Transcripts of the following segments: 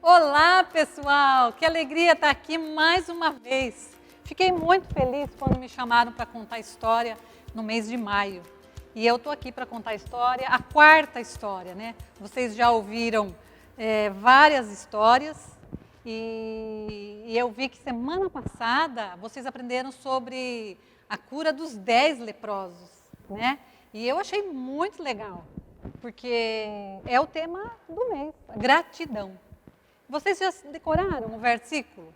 Olá, pessoal! Que alegria estar aqui mais uma vez. Fiquei muito feliz quando me chamaram para contar história no mês de maio. E eu estou aqui para contar a história, a quarta história, né? Vocês já ouviram várias histórias e eu vi que semana passada vocês aprenderam sobre a cura dos 10 leprosos, né? E eu achei muito legal, porque é o tema do mês, gratidão. Vocês já decoraram o versículo?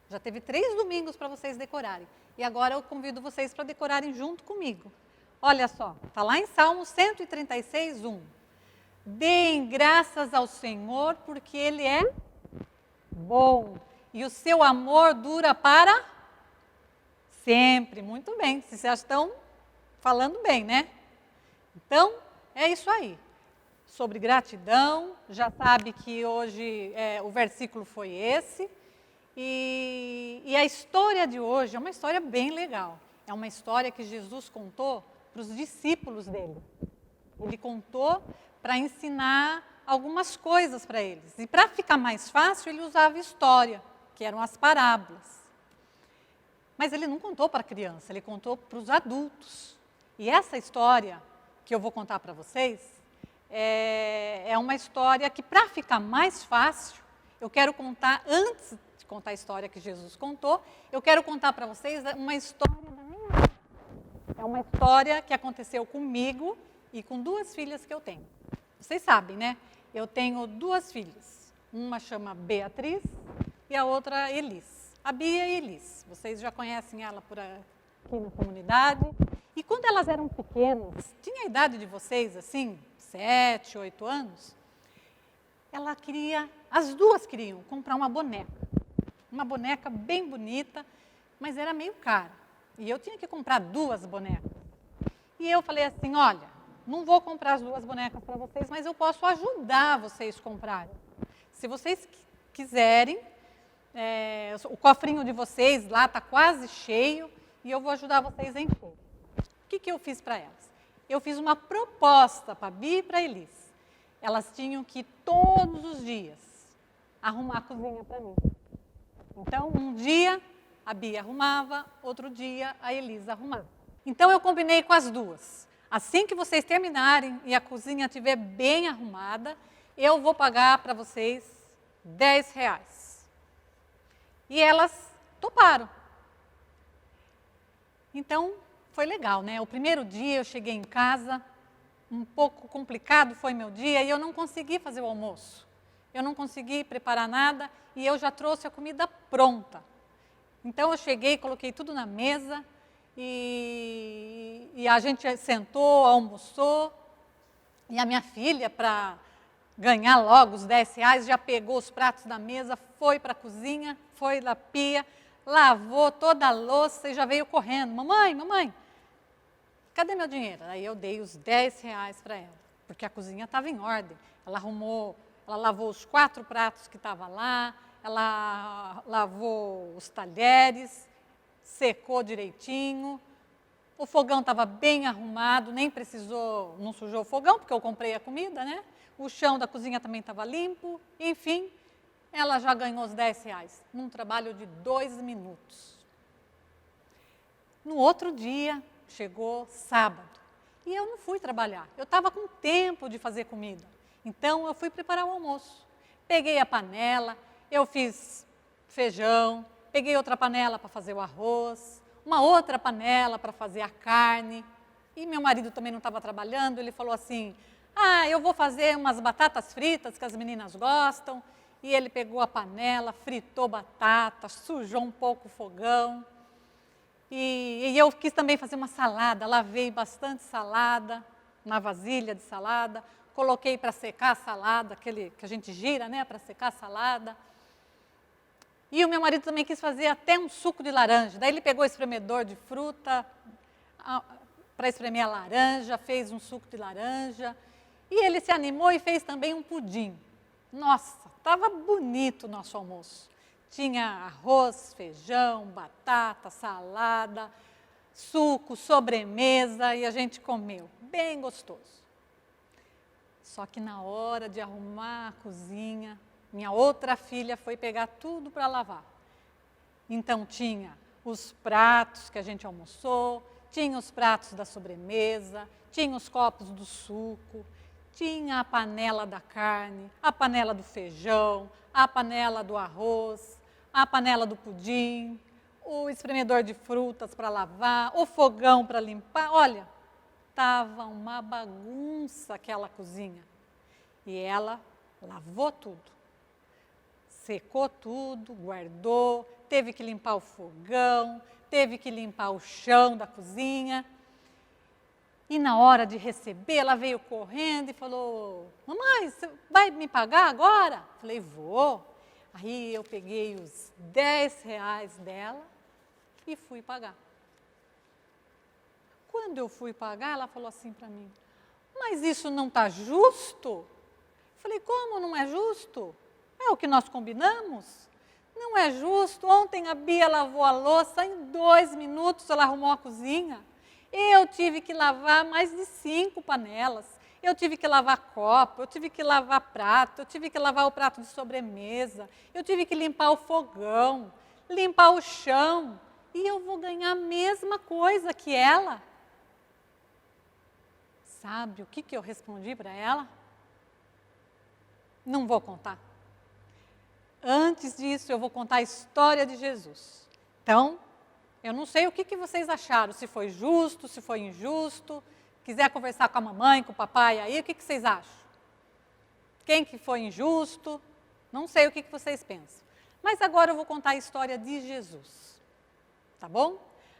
Já teve 3 domingos para vocês decorarem. E agora eu convido vocês para decorarem junto comigo. Olha só, está lá em Salmo 136, 1. Deem graças ao Senhor, porque Ele é bom. E o seu amor dura para sempre. Muito bem, vocês já estão falando bem, né? Então, é isso aí. Sobre gratidão, já sabe que hoje o versículo foi esse. E a história de hoje é uma história bem legal. É uma história que Jesus contou para os discípulos dele. Ele contou para ensinar algumas coisas para eles. E para ficar mais fácil, ele usava história, que eram as parábolas. Mas ele não contou para a criança, ele contou para os adultos. E essa história que eu vou contar para vocês é uma história que, para ficar mais fácil, eu quero contar, antes de contar a história que Jesus contou, eu quero contar para vocês uma história da minha vida. É uma história que aconteceu comigo e com 2 filhas que eu tenho. Vocês sabem, né? Eu tenho 2 filhas. Uma chama Beatriz e a outra Elis. A Bia e Elis. Vocês já conhecem ela por aqui na comunidade. E quando elas eram pequenas, tinha a idade de vocês, assim, 7, 8 anos, as 2 queriam comprar uma boneca bem bonita, mas era meio cara. E eu tinha que comprar 2 bonecas. E eu falei assim, olha, não vou comprar as 2 bonecas para vocês, mas eu posso ajudar vocês a comprarem. Se vocês quiserem, o cofrinho de vocês lá está quase cheio e eu vou ajudar vocês a encher. O que eu fiz para elas? Eu fiz uma proposta para a Bia e para a Elis. Elas tinham que todos os dias arrumar a cozinha para mim. Então, um dia a Bia arrumava, outro dia a Elis arrumava. Então, eu combinei com as 2. Assim que vocês terminarem e a cozinha estiver bem arrumada, eu vou pagar para vocês R$10. E elas toparam. Então, foi legal, né? O primeiro dia eu cheguei em casa, um pouco complicado foi meu dia e eu não consegui fazer o almoço. Eu não consegui preparar nada e eu já trouxe a comida pronta. Então eu cheguei, coloquei tudo na mesa e a gente sentou, almoçou. E a minha filha, para ganhar logo os R$10, já pegou os pratos da mesa, foi para a cozinha, foi na pia, lavou toda a louça e já veio correndo. Mamãe, cadê meu dinheiro? Aí eu dei os R$10 para ela, porque a cozinha estava em ordem. Ela lavou os 4 pratos que estavam lá, ela lavou os talheres, secou direitinho. O fogão estava bem arrumado, não sujou o fogão, porque eu comprei a comida, né? O chão da cozinha também estava limpo, enfim. Ela já ganhou os R$10, num trabalho de 2 minutos. No outro dia, chegou sábado, e eu não fui trabalhar. Eu estava com tempo de fazer comida. Então, eu fui preparar o almoço. Peguei a panela, eu fiz feijão, peguei outra panela para fazer o arroz, uma outra panela para fazer a carne. E meu marido também não estava trabalhando, ele falou assim, eu vou fazer umas batatas fritas que as meninas gostam. E ele pegou a panela, fritou batata, sujou um pouco o fogão. E eu quis também fazer uma salada, lavei bastante salada, na vasilha de salada, coloquei para secar a salada, aquele que a gente gira, né, para secar a salada. E o meu marido também quis fazer até um suco de laranja. Daí ele pegou o espremedor de fruta para espremer a laranja, fez um suco de laranja. E ele se animou e fez também um pudim. Nossa, estava bonito o nosso almoço. Tinha arroz, feijão, batata, salada, suco, sobremesa e a gente comeu. Bem gostoso. Só que na hora de arrumar a cozinha, minha outra filha foi pegar tudo para lavar. Então tinha os pratos que a gente almoçou, tinha os pratos da sobremesa, tinha os copos do suco, tinha a panela da carne, a panela do feijão, a panela do arroz, a panela do pudim, o espremedor de frutas para lavar, o fogão para limpar. Olha, estava uma bagunça aquela cozinha. E ela lavou tudo, secou tudo, guardou, teve que limpar o fogão, teve que limpar o chão da cozinha. E na hora de receber, ela veio correndo e falou: mamãe, você vai me pagar agora? Falei: vou. Aí eu peguei os R$ 10 dela e fui pagar. Quando eu fui pagar, ela falou assim para mim: mas isso não está justo? Falei: como não é justo? É o que nós combinamos? Não é justo. Ontem a Bia lavou a louça, em 2 minutos ela arrumou a cozinha. Eu tive que lavar mais de 5 panelas. Eu tive que lavar copo, eu tive que lavar prato, eu tive que lavar o prato de sobremesa, eu tive que limpar o fogão, limpar o chão. E eu vou ganhar a mesma coisa que ela. Sabe o que eu respondi para ela? Não vou contar. Antes disso, eu vou contar a história de Jesus. Então, eu não sei o que vocês acharam, se foi justo, se foi injusto. Quiser conversar com a mamãe, com o papai aí, o que vocês acham? Quem que foi injusto? Não sei o que vocês pensam. Mas agora eu vou contar a história de Jesus. Tá bom?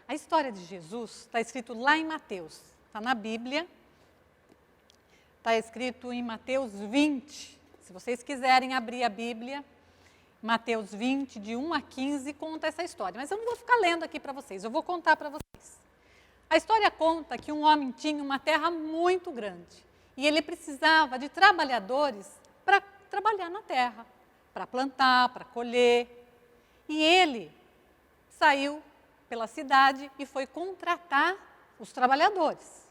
A história de Jesus está escrito lá em Mateus. Está na Bíblia. Está escrito em Mateus 20. Se vocês quiserem abrir a Bíblia, Mateus 20, de 1 a 15, conta essa história. Mas eu não vou ficar lendo aqui para vocês, eu vou contar para vocês. A história conta que um homem tinha uma terra muito grande e ele precisava de trabalhadores para trabalhar na terra, para plantar, para colher. E ele saiu pela cidade e foi contratar os trabalhadores.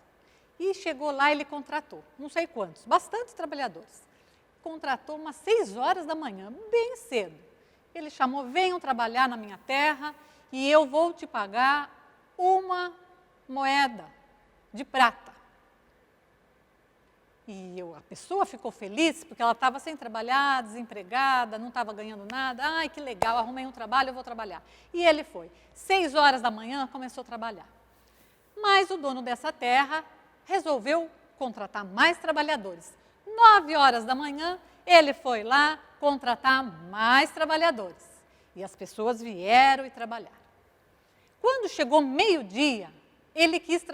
E chegou lá, ele contratou, não sei quantos, bastantes trabalhadores. Contratou umas 6 horas da manhã, bem cedo. Ele chamou: venham trabalhar na minha terra e eu vou te pagar uma moeda de prata. E a pessoa ficou feliz porque ela estava sem trabalhar, desempregada, não estava ganhando nada. Ai, que legal, arrumei um trabalho, eu vou trabalhar. E ele foi. 6 horas da manhã começou a trabalhar. Mas o dono dessa terra resolveu contratar mais trabalhadores. 9 horas da manhã, ele foi lá contratar mais trabalhadores. E as pessoas vieram e trabalharam. Quando chegou meio-dia, ele quis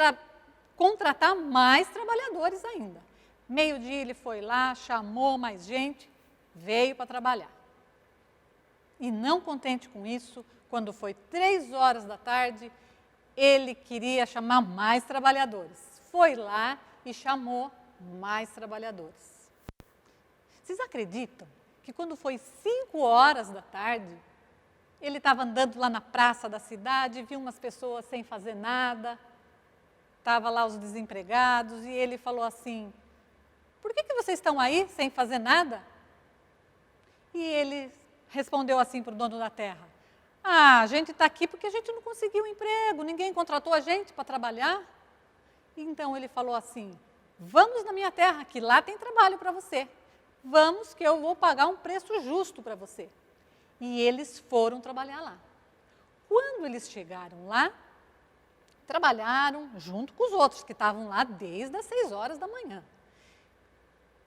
contratar mais trabalhadores ainda. Meio-dia ele foi lá, chamou mais gente, veio para trabalhar. E não contente com isso, quando foi 3 horas da tarde, ele queria chamar mais trabalhadores. Foi lá e chamou mais trabalhadores. Vocês acreditam que quando foi 5 horas da tarde, ele estava andando lá na praça da cidade, viu umas pessoas sem fazer nada, estava lá os desempregados, e ele falou assim: por que vocês estão aí sem fazer nada? E ele respondeu assim para o dono da terra: ah, a gente está aqui porque a gente não conseguiu emprego, ninguém contratou a gente para trabalhar. Então ele falou assim: vamos na minha terra, que lá tem trabalho para você. Vamos que eu vou pagar um preço justo para você. E eles foram trabalhar lá. Quando eles chegaram lá, trabalharam junto com os outros que estavam lá desde as 6 horas da manhã.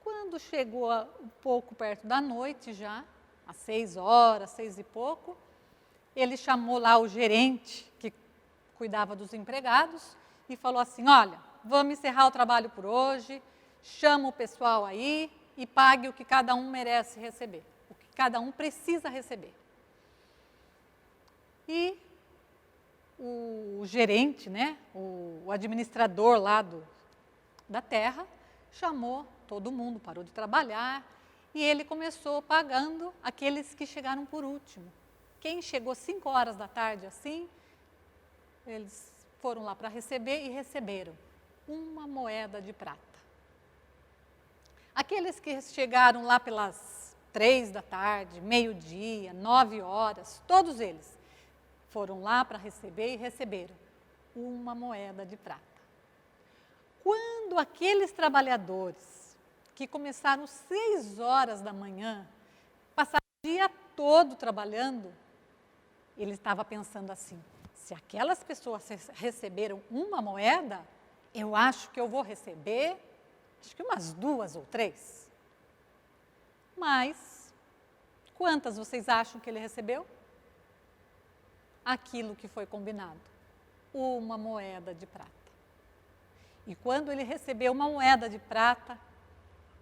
Quando chegou um pouco perto da noite já, às 6 horas, 6 e pouco, ele chamou lá o gerente que cuidava dos empregados e falou assim: olha, vamos encerrar o trabalho por hoje, chama o pessoal aí e pague o que cada um merece receber, o que cada um precisa receber. E o gerente, né, o administrador lá da terra, chamou todo mundo, parou de trabalhar e ele começou pagando aqueles que chegaram por último. Quem chegou 5 horas da tarde assim, eles foram lá para receber e receberam uma moeda de prata. Aqueles que chegaram lá pelas 3 da tarde, meio-dia, 9 horas, todos eles foram lá para receber e receberam uma moeda de prata. Quando aqueles trabalhadores que começaram 6 horas da manhã, passaram o dia todo trabalhando, ele estava pensando assim, se aquelas pessoas receberam uma moeda, eu acho que eu vou receber, acho que umas 2 ou 3. Mas, quantas vocês acham que ele recebeu? Aquilo que foi combinado, uma moeda de prata. E quando ele recebeu uma moeda de prata,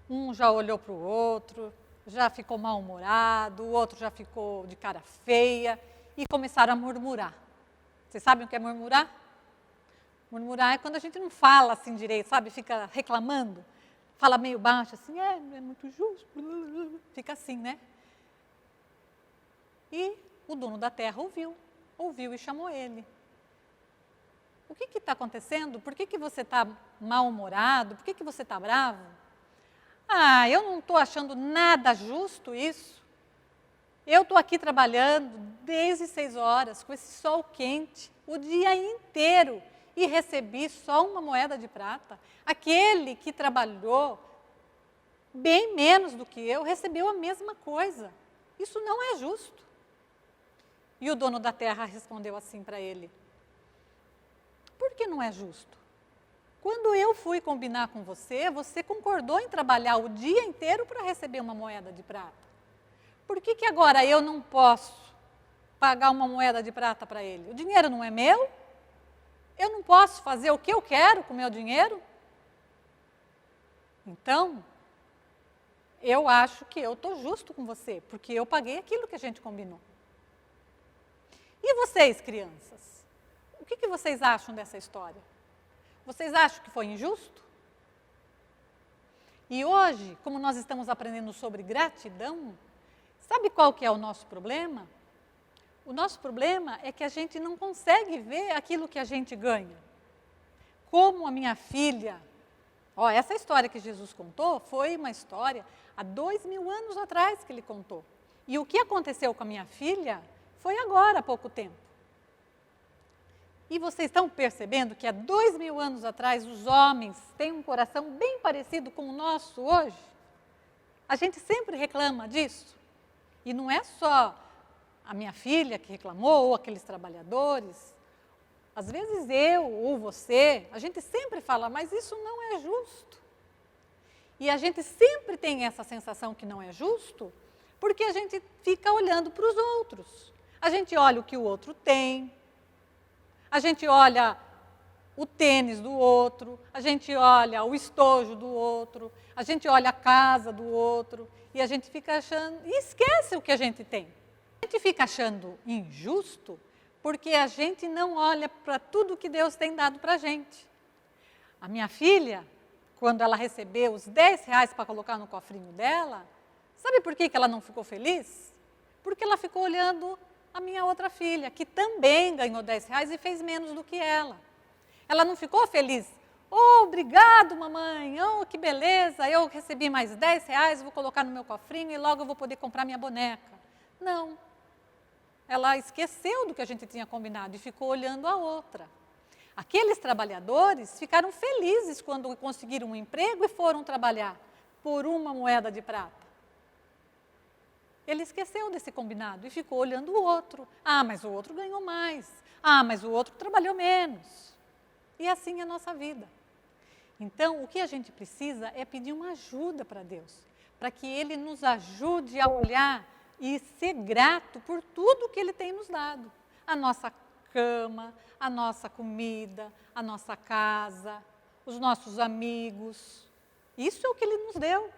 um já olhou para o outro, já ficou mal-humorado, o outro já ficou de cara feia e começaram a murmurar. Vocês sabem o que é murmurar? Murmurar é quando a gente não fala assim direito, sabe? Fica reclamando, fala meio baixo assim, não é muito justo, fica assim, né? E o dono da terra ouviu e chamou ele. O que está acontecendo? Por que você está mal-humorado? Por que você está bravo? Ah, eu não estou achando nada justo isso. Eu estou aqui trabalhando desde 6 horas, com esse sol quente, o dia inteiro, e recebi só uma moeda de prata. Aquele que trabalhou bem menos do que eu, recebeu a mesma coisa. Isso não é justo. E o dono da terra respondeu assim para ele, por que não é justo? Quando eu fui combinar com você, você concordou em trabalhar o dia inteiro para receber uma moeda de prata. Por que agora eu não posso pagar uma moeda de prata para ele? O dinheiro não é meu? Eu não posso fazer o que eu quero com o meu dinheiro? Então, eu acho que eu estou justo com você, porque eu paguei aquilo que a gente combinou. E vocês, crianças? O que vocês acham dessa história? Vocês acham que foi injusto? E hoje, como nós estamos aprendendo sobre gratidão, sabe qual que é o nosso problema? O nosso problema é que a gente não consegue ver aquilo que a gente ganha. Como a minha filha, essa história que Jesus contou foi uma história há 2000 anos atrás que ele contou. E o que aconteceu com a minha filha foi agora, há pouco tempo. E vocês estão percebendo que há 2000 anos atrás os homens têm um coração bem parecido com o nosso hoje? A gente sempre reclama disso. E não é só a minha filha que reclamou, ou aqueles trabalhadores. Às vezes eu ou você, a gente sempre fala, mas isso não é justo. E a gente sempre tem essa sensação que não é justo, porque a gente fica olhando para os outros. A gente olha o que o outro tem, a gente olha o tênis do outro, a gente olha o estojo do outro, a gente olha a casa do outro, e a gente fica achando, e esquece o que a gente tem. A gente fica achando injusto, porque a gente não olha para tudo que Deus tem dado para a gente. A minha filha, quando ela recebeu os 10 reais para colocar no cofrinho dela, sabe por que ela não ficou feliz? Porque ela ficou olhando a minha outra filha, que também ganhou 10 reais e fez menos do que ela. Ela não ficou feliz. Obrigado, mamãe. Que beleza, eu recebi mais 10 reais, vou colocar no meu cofrinho e logo eu vou poder comprar minha boneca. Não. Ela esqueceu do que a gente tinha combinado e ficou olhando a outra. Aqueles trabalhadores ficaram felizes quando conseguiram um emprego e foram trabalhar por uma moeda de prata. Ele esqueceu desse combinado e ficou olhando o outro. Ah, mas o outro ganhou mais. Ah, mas o outro trabalhou menos. E assim é a nossa vida. Então, o que a gente precisa é pedir uma ajuda para Deus, para que Ele nos ajude a olhar e ser grato por tudo que Ele tem nos dado. A nossa cama, a nossa comida, a nossa casa, os nossos amigos. Isso é o que Ele nos deu.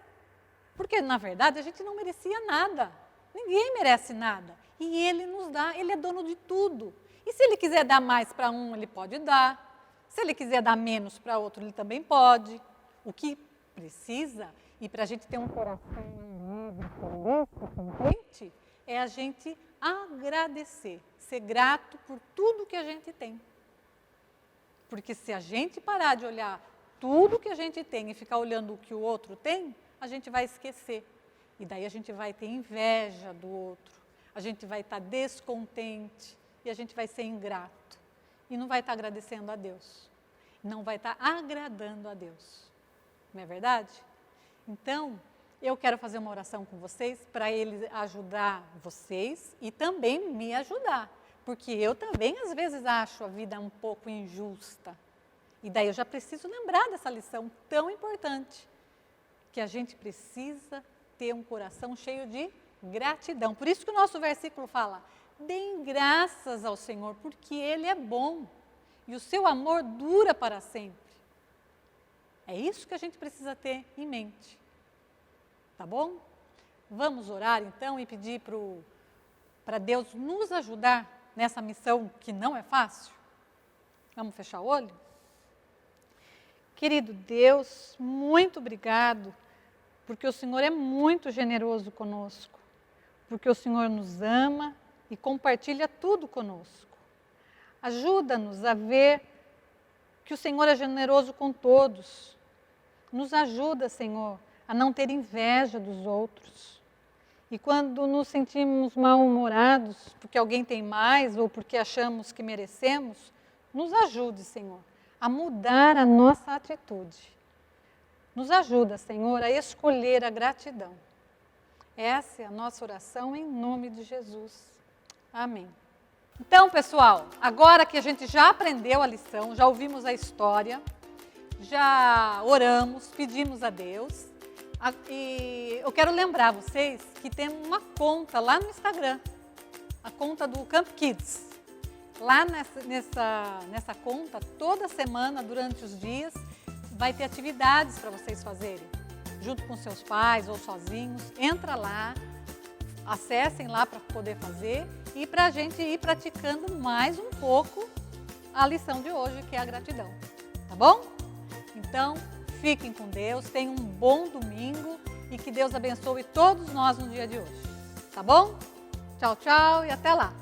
Porque, na verdade, a gente não merecia nada. Ninguém merece nada. E Ele nos dá, Ele é dono de tudo. E se Ele quiser dar mais para um, Ele pode dar. Se Ele quiser dar menos para outro, Ele também pode. O que precisa, e para a gente ter um coração livre, feliz, contente, é a gente agradecer, ser grato por tudo que a gente tem. Porque se a gente parar de olhar tudo que a gente tem e ficar olhando o que o outro tem, a gente vai esquecer. E daí a gente vai ter inveja do outro, a gente vai estar descontente e a gente vai ser ingrato. E não vai estar agradecendo a Deus, não vai estar agradando a Deus. Não é verdade? Então, eu quero fazer uma oração com vocês para Ele ajudar vocês e também me ajudar. Porque eu também, às vezes, acho a vida um pouco injusta. E daí eu já preciso lembrar dessa lição tão importante, que a gente precisa ter um coração cheio de gratidão. Por isso que o nosso versículo fala, deem graças ao Senhor, porque Ele é bom e o seu amor dura para sempre. É isso que a gente precisa ter em mente. Tá bom? Vamos orar então e pedir para Deus nos ajudar nessa missão que não é fácil? Vamos fechar o olho? Querido Deus, muito obrigado, porque o Senhor é muito generoso conosco, porque o Senhor nos ama e compartilha tudo conosco. Ajuda-nos a ver que o Senhor é generoso com todos. Nos ajuda, Senhor, a não ter inveja dos outros. E quando nos sentimos mal-humorados, porque alguém tem mais ou porque achamos que merecemos, nos ajude, Senhor, a mudar a nossa atitude. Nos ajuda, Senhor, a escolher a gratidão. Essa é a nossa oração em nome de Jesus. Amém. Então, pessoal, agora que a gente já aprendeu a lição, já ouvimos a história, já oramos, pedimos a Deus, e eu quero lembrar vocês que tem uma conta lá no Instagram, a conta do Camp Kids. Lá nessa conta, toda semana, durante os dias, vai ter atividades para vocês fazerem, junto com seus pais ou sozinhos. Entra lá, acessem lá para poder fazer e para a gente ir praticando mais um pouco a lição de hoje, que é a gratidão. Tá bom? Então, fiquem com Deus, tenham um bom domingo e que Deus abençoe todos nós no dia de hoje. Tá bom? Tchau, tchau e até lá!